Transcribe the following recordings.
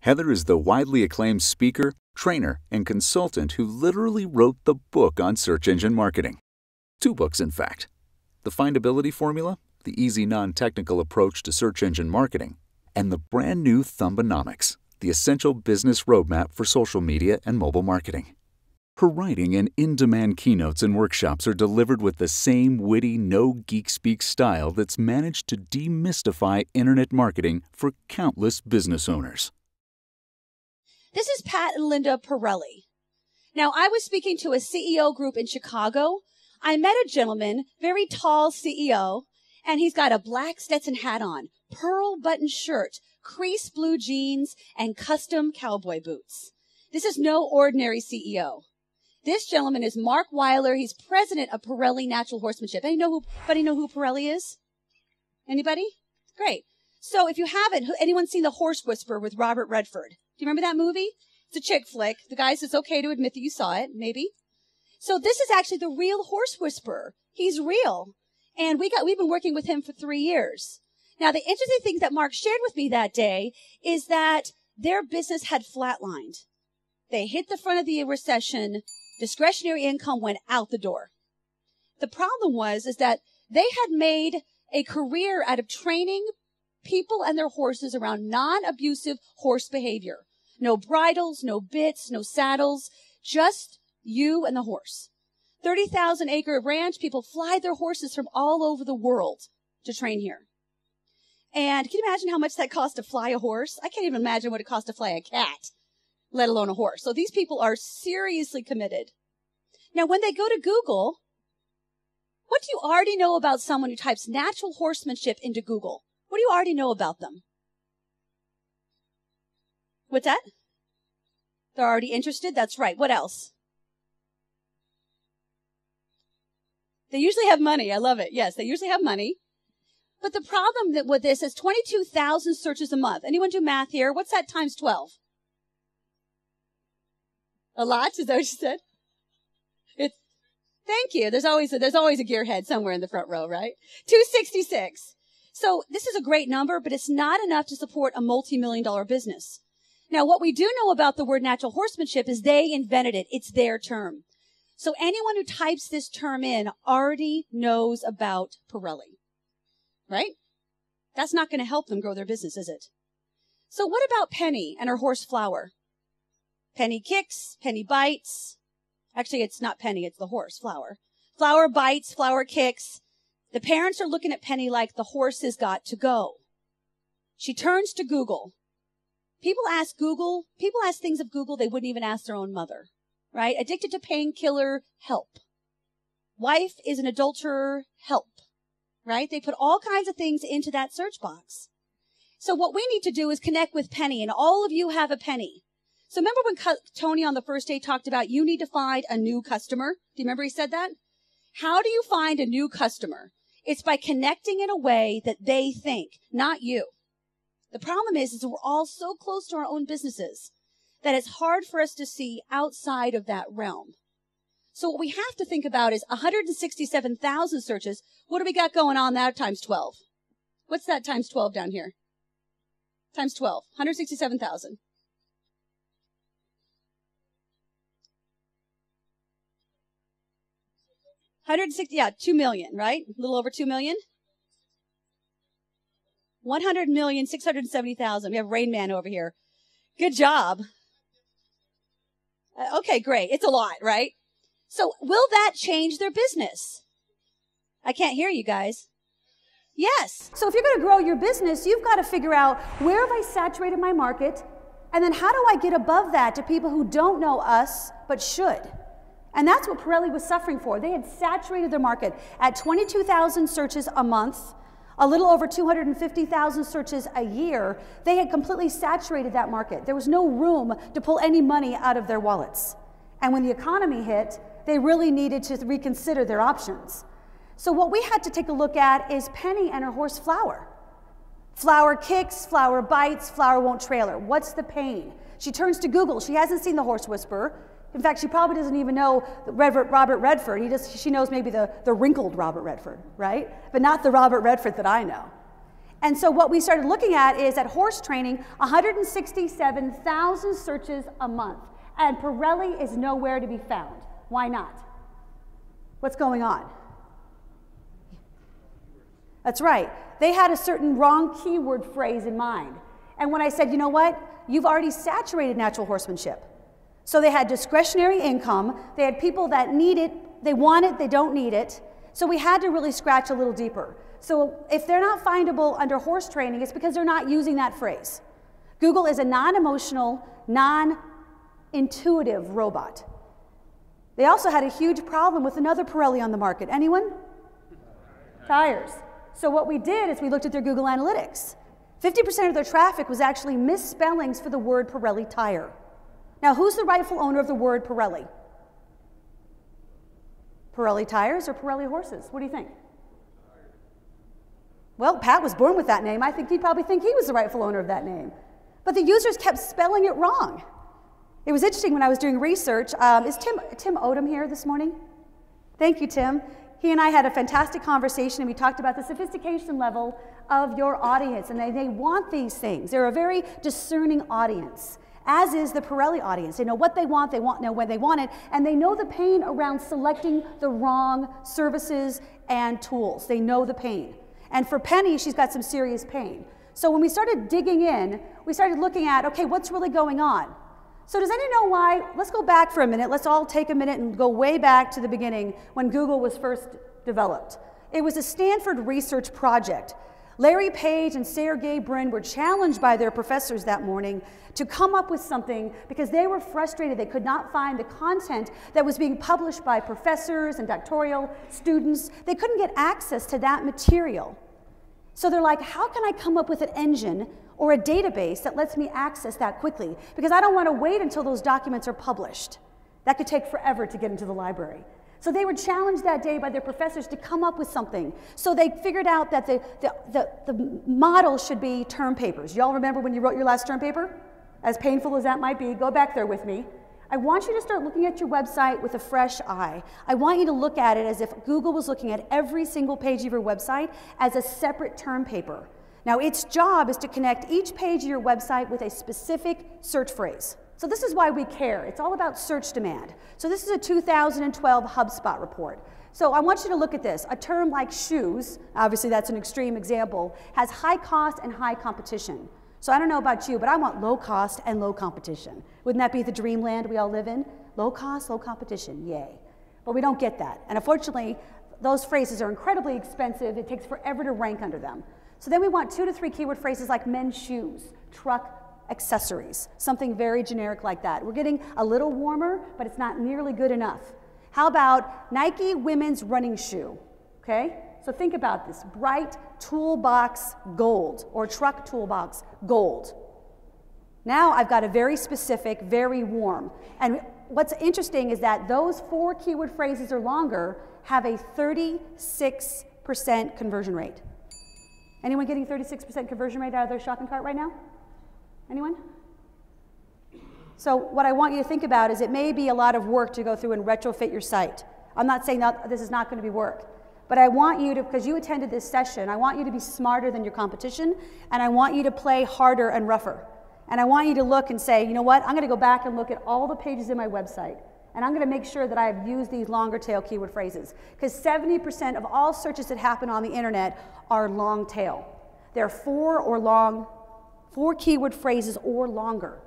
Heather is the widely acclaimed speaker, trainer, and consultant who literally wrote the book on search engine marketing. 2 books, in fact. The Findability Formula, the easy non-technical approach to search engine marketing, and the brand new Thumbnomics, the essential business roadmap for social media and mobile marketing. Her writing and in-demand keynotes and workshops are delivered with the same witty, no-geek-speak style that's managed to demystify internet marketing for countless business owners. This is Pat and Linda Pirelli. Now, I was speaking to a CEO group in Chicago. I met a gentleman, very tall CEO, and he's got a black Stetson hat on, pearl button shirt, crease blue jeans, and custom cowboy boots. This is no ordinary CEO. This gentleman is Mark Weiler. He's president of Pirelli Natural Horsemanship. Anybody know who Pirelli is? Anybody? Great. So if you haven't, anyone seen The Horse Whisperer with Robert Redford? Do you remember that movie? It's a chick flick. The guy says it's okay to admit that you saw it, maybe. So this is actually the real Horse Whisperer. He's real. And we've been working with him for 3 years. Now, the interesting thing that Mark shared with me that day is that their business had flatlined. They hit the front of the recession. Discretionary income went out the door. The problem is that they had made a career out of training people and their horses around non-abusive horse behavior. No bridles, no bits, no saddles, just you and the horse. 30,000-acre ranch, people fly their horses from all over the world to train here. And can you imagine how much that costs to fly a horse? I can't even imagine what it costs to fly a cat, let alone a horse. So these people are seriously committed. Now, when they go to Google, what do you already know about someone who types natural horsemanship into Google? What do you already know about them? What's that? They're already interested? That's right. What else? They usually have money. I love it. Yes, they usually have money. But the problem with this is 22,000 searches a month. Anyone do math here? What's that times 12? A lot? Is that what you said? Thank you. There's always a gearhead somewhere in the front row, right? 266. So this is a great number, but it's not enough to support a multi-million-dollar business. Now, what we do know about the word natural horsemanship is they invented it. It's their term. So anyone who types this term in already knows about Pirelli, right? That's not going to help them grow their business, is it? So what about Penny and her horse Flower? Penny kicks, Penny bites. Actually, it's not Penny, it's the horse, Flower. Flower bites, Flower kicks. The parents are looking at Penny like the horse has got to go. She turns to Google. People ask things of Google they wouldn't even ask their own mother, right? Addicted to painkiller, help. Wife is an adulterer, help, right? They put all kinds of things into that search box. So what we need to do is connect with Penny, and all of you have a Penny. So remember when Tony on the first day talked about you need to find a new customer? Do you remember he said that? How do you find a new customer? It's by connecting in a way that they think, not you. The problem is that we're all so close to our own businesses that it's hard for us to see outside of that realm. So what we have to think about is 167,000 searches. What do we got going on there times 12? What's that times 12 down here? Times 12, 167,000. Yeah, 2 million, right? A little over 2 million. 100,670,000. We have Rain Man over here. Good job. Okay, great. It's a lot, right? So will that change their business? I can't hear you guys. Yes. So if you're going to grow your business, you've got to figure out where have I saturated my market, and then how do I get above that to people who don't know us but should? And that's what Pirelli was suffering for. They had saturated their market at 22,000 searches a month, a little over 250,000 searches a year. They had completely saturated that market. There was no room to pull any money out of their wallets. And when the economy hit, they really needed to reconsider their options. So what we had to take a look at is Penny and her horse Flower. Flower kicks, Flower bites, Flower won't trail her. What's the pain? She turns to Google. She hasn't seen the Horse Whisperer. In fact, she probably doesn't even know Robert Redford. She knows maybe the wrinkled Robert Redford, right? But not the Robert Redford that I know. And so what we started looking at is at horse training, 167,000 searches a month. And Pirelli is nowhere to be found. Why not? What's going on? That's right. They had a certain wrong keyword phrase in mind. And when I said, you know what? You've already saturated natural horsemanship. So they had discretionary income. They had people that need it. They want it. They don't need it. So we had to really scratch a little deeper. So if they're not findable under horse training, it's because they're not using that phrase. Google is a non-emotional, non-intuitive robot. They also had a huge problem with another Pirelli on the market. Anyone? Tires. So what we did is we looked at their Google Analytics. 50% of their traffic was actually misspellings for the word Pirelli tire. Now, who's the rightful owner of the word Pirelli? Pirelli tires or Pirelli horses? What do you think? Well, Pat was born with that name. I think he'd probably think he was the rightful owner of that name. But the users kept spelling it wrong. It was interesting when I was doing research. Is Tim Odom here this morning? Thank you, Tim. He and I had a fantastic conversation, and we talked about the sophistication level of your audience, and they want these things. They're a very discerning audience, as is the Pirelli audience. They know what they want, know when they want it, and they know the pain around selecting the wrong services and tools. They know the pain. And for Penny, she's got some serious pain. So when we started digging in, we started looking at, okay, what's really going on? So does anyone know why? Let's go back for a minute. Let's all take a minute and go way back to the beginning when Google was first developed. It was a Stanford research project. Larry Page and Sergey Brin were challenged by their professors that morning to come up with something because they were frustrated. They could not find the content that was being published by professors and doctoral students. They couldn't get access to that material. So they're like, how can I come up with an engine or a database that lets me access that quickly? Because I don't want to wait until those documents are published. That could take forever to get into the library. So they were challenged that day by their professors to come up with something. So they figured out that the model should be term papers. Y'all remember when you wrote your last term paper? As painful as that might be, go back there with me. I want you to start looking at your website with a fresh eye. I want you to look at it as if Google was looking at every single page of your website as a separate term paper. Now, its job is to connect each page of your website with a specific search phrase. So this is why we care. It's all about search demand. So this is a 2012 HubSpot report. So I want you to look at this. A term like shoes, obviously that's an extreme example, has high cost and high competition. So I don't know about you, but I want low cost and low competition. Wouldn't that be the dreamland we all live in? Low cost, low competition, yay. But we don't get that. And unfortunately, those phrases are incredibly expensive. It takes forever to rank under them. So then we want 2 to 3 keyword phrases like men's shoes, truck, accessories, something very generic like that. We're getting a little warmer, but it's not nearly good enough. How about Nike women's running shoe? Okay? So think about this, bright toolbox gold or truck toolbox gold. Now I've got a very specific, very warm. And what's interesting is that those 4 keyword phrases or longer have a 36% conversion rate. Anyone getting 36% conversion rate out of their shopping cart right now? Anyone? So what I want you to think about is it may be a lot of work to go through and retrofit your site. I'm not saying that this is not going to be work. But I want you to, because you attended this session, I want you to be smarter than your competition, and I want you to play harder and rougher. And I want you to look and say, you know what, I'm going to go back and look at all the pages in my website, and I'm going to make sure that I've used these longer tail keyword phrases. Because 70% of all searches that happen on the internet are long tail. They're 4 keyword phrases or longer.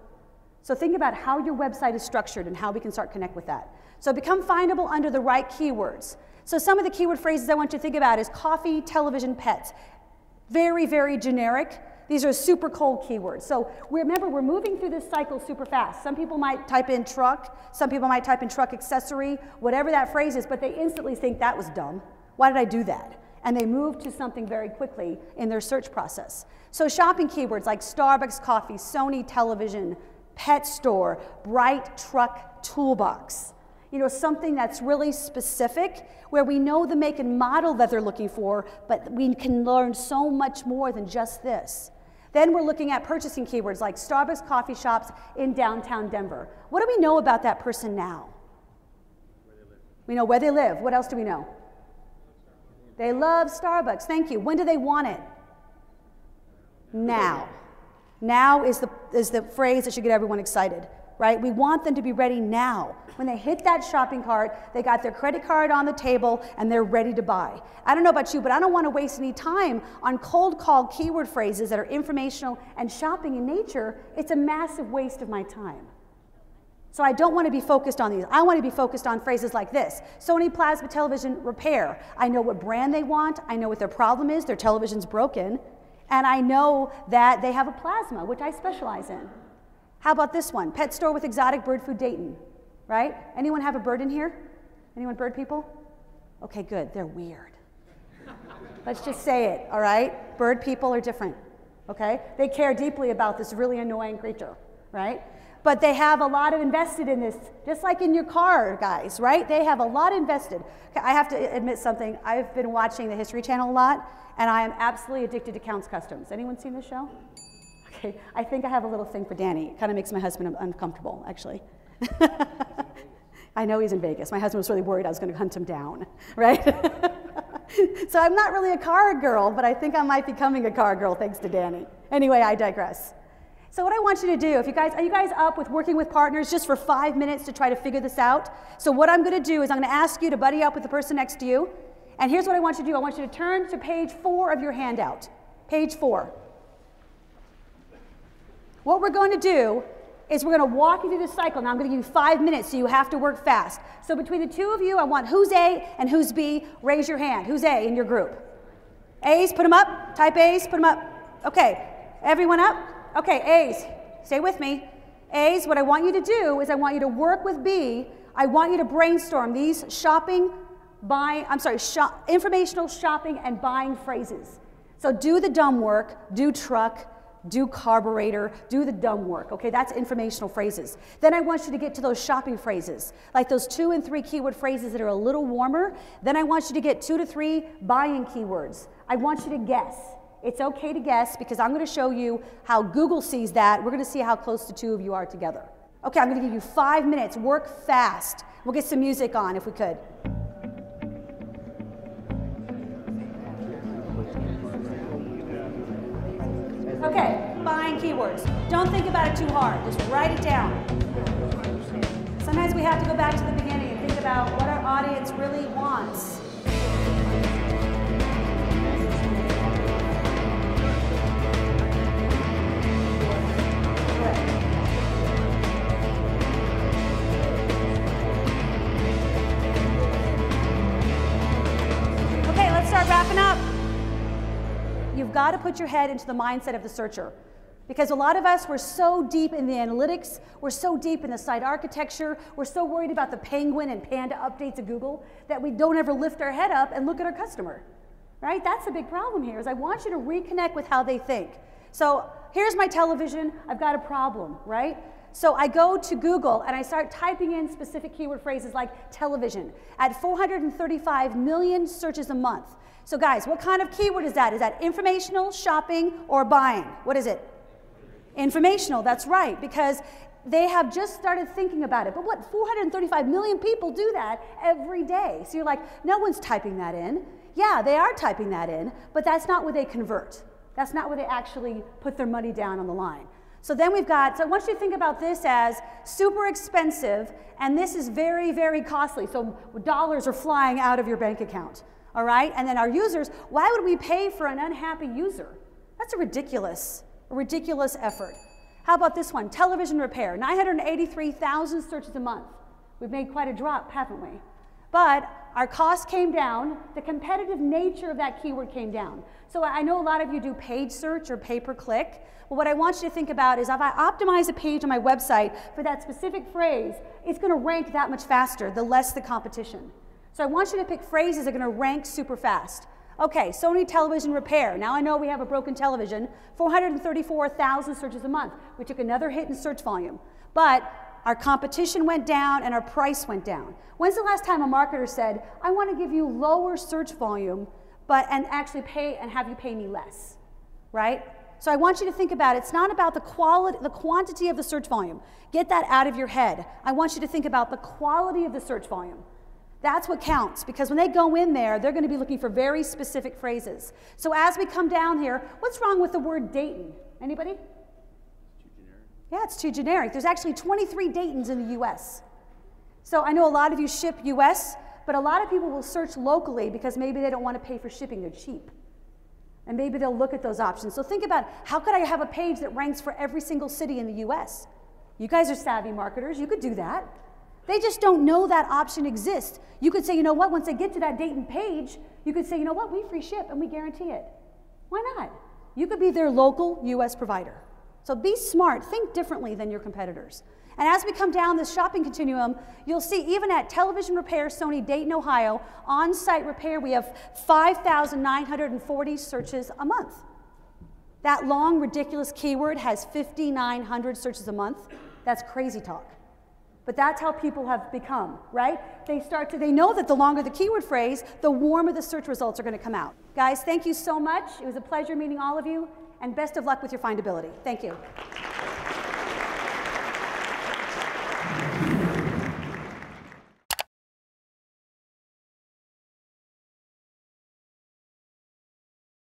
So think about how your website is structured and how we can start connect with that. So become findable under the right keywords. So some of the keyword phrases I want you to think about is coffee, television, pets. Very, very generic. These are super cold keywords. So remember, we're moving through this cycle super fast. Some people might type in truck, some people might type in truck accessory, whatever that phrase is, but they instantly think that was dumb. Why did I do that? And they move to something very quickly in their search process. So shopping keywords like Starbucks coffee, Sony television, pet store, bright truck toolbox. You know, something that's really specific where we know the make and model that they're looking for, but we can learn so much more than just this. Then we're looking at purchasing keywords like Starbucks coffee shops in downtown Denver. What do we know about that person now? We know where they live. What else do we know? They love Starbucks. Thank you. When do they want it? Now. Now is the phrase that should get everyone excited, right? We want them to be ready now. When they hit that shopping cart, they got their credit card on the table and they're ready to buy. I don't know about you, but I don't want to waste any time on cold call keyword phrases that are informational and shopping in nature. It's a massive waste of my time. So I don't want to be focused on these. I want to be focused on phrases like this. Sony Plasma Television Repair. I know what brand they want. I know what their problem is. Their television's broken. And I know that they have a plasma, which I specialize in. How about this one? Pet store with exotic bird food Dayton, right? Anyone have a bird in here? Anyone bird people? Okay, good. They're weird. Let's just say it, all right? Bird people are different, okay? They care deeply about this really annoying creature, right? But they have a lot of invested in this, just like in your car, guys, right? They have a lot invested. Okay, I have to admit something. I've been watching the History Channel a lot, and I am absolutely addicted to Counts Customs. Anyone seen this show? Okay, I think I have a little thing for Danny. It kind of makes my husband uncomfortable, actually. I know he's in Vegas. My husband was really worried I was going to hunt him down, right? So I'm not really a car girl, but I think I might be becoming a car girl thanks to Danny. Anyway, I digress. So what I want you to do, are you guys up with working with partners just for 5 minutes to try to figure this out? So what I'm going to do is I'm going to ask you to buddy up with the person next to you. And here's what I want you to do. I want you to turn to page 4 of your handout. Page 4. What we're going to do is we're going to walk you through this cycle. Now I'm going to give you 5 minutes, so you have to work fast. So between the two of you, I want who's A and who's B. Raise your hand. Who's A in your group? A's, put them up. Type A's, put them up. Okay, everyone up? Okay, A's, stay with me. A's, what I want you to do is I want you to work with B. I want you to brainstorm these informational shopping and buying phrases. So do the dumb work, do truck, do carburetor, do the dumb work, okay? That's informational phrases. Then I want you to get to those shopping phrases, like those 2 and 3 keyword phrases that are a little warmer. Then I want you to get 2 to 3 buying keywords. I want you to guess. It's okay to guess because I'm going to show you how Google sees that. We're going to see how close the two of you are together. Okay, I'm going to give you 5 minutes. Work fast. We'll get some music on if we could. Okay, buying keywords. Don't think about it too hard. Just write it down. Sometimes we have to go back to the beginning and think about what our audience really wants. Okay, let's start wrapping up. You've got to put your head into the mindset of the searcher. Because a lot of us, we're so deep in the analytics, we're so deep in the site architecture, we're so worried about the penguin and panda updates of Google that we don't ever lift our head up and look at our customer, right? That's the big problem here, is I want you to reconnect with how they think. So here's my television, I've got a problem, right? So I go to Google and I start typing in specific keyword phrases like television at 435 million searches a month. So guys, what kind of keyword is that? Is that informational, shopping, or buying? What is it? Informational, that's right, because they have just started thinking about it. But what, 435 million people do that every day. So you're like, no one's typing that in. Yeah, they are typing that in, but that's not where they convert. That's not where they actually put their money down on the line. So then we've got, so I want you to think about this as super expensive, and this is very, very costly. So dollars are flying out of your bank account, all right? And then our users, why would we pay for an unhappy user? That's a ridiculous effort. How about this one? Television repair, 983,000 searches a month. We've made quite a drop, haven't we? But our cost came down, the competitive nature of that keyword came down. So I know a lot of you do page search or pay-per-click. Well, what I want you to think about is if I optimize a page on my website for that specific phrase, it's going to rank that much faster, the less the competition. So I want you to pick phrases that are going to rank super fast. Okay, Sony television repair. Now I know we have a broken television, 434,000 searches a month. We took another hit in search volume, but our competition went down and our price went down. When's the last time a marketer said, I want to give you lower search volume, and actually pay and have you pay me less, right? So I want you to think about it. It's not about the quantity of the search volume. Get that out of your head. I want you to think about the quality of the search volume. That's what counts, because when they go in there, they're going to be looking for very specific phrases. So as we come down here, what's wrong with the word Dayton? Anybody? It's too generic. Yeah, it's too generic. There's actually 23 Daytons in the US. So I know a lot of you ship US, but a lot of people will search locally because maybe they don't want to pay for shipping. They're cheap. And maybe they'll look at those options. So think about, how could I have a page that ranks for every single city in the US? You guys are savvy marketers. You could do that. They just don't know that option exists. You could say, you know what, once they get to that Dayton page, you could say, you know what, we free ship and we guarantee it. Why not? You could be their local US provider. So be smart, think differently than your competitors. And as we come down this shopping continuum, you'll see even at Television Repair, Sony, Dayton, Ohio, on-site repair, we have 5,940 searches a month. That long, ridiculous keyword has 5,900 searches a month. That's crazy talk. But that's how people have become, right? They know that the longer the keyword phrase, the warmer the search results are going to come out. Guys, thank you so much. It was a pleasure meeting all of you, and best of luck with your findability. Thank you.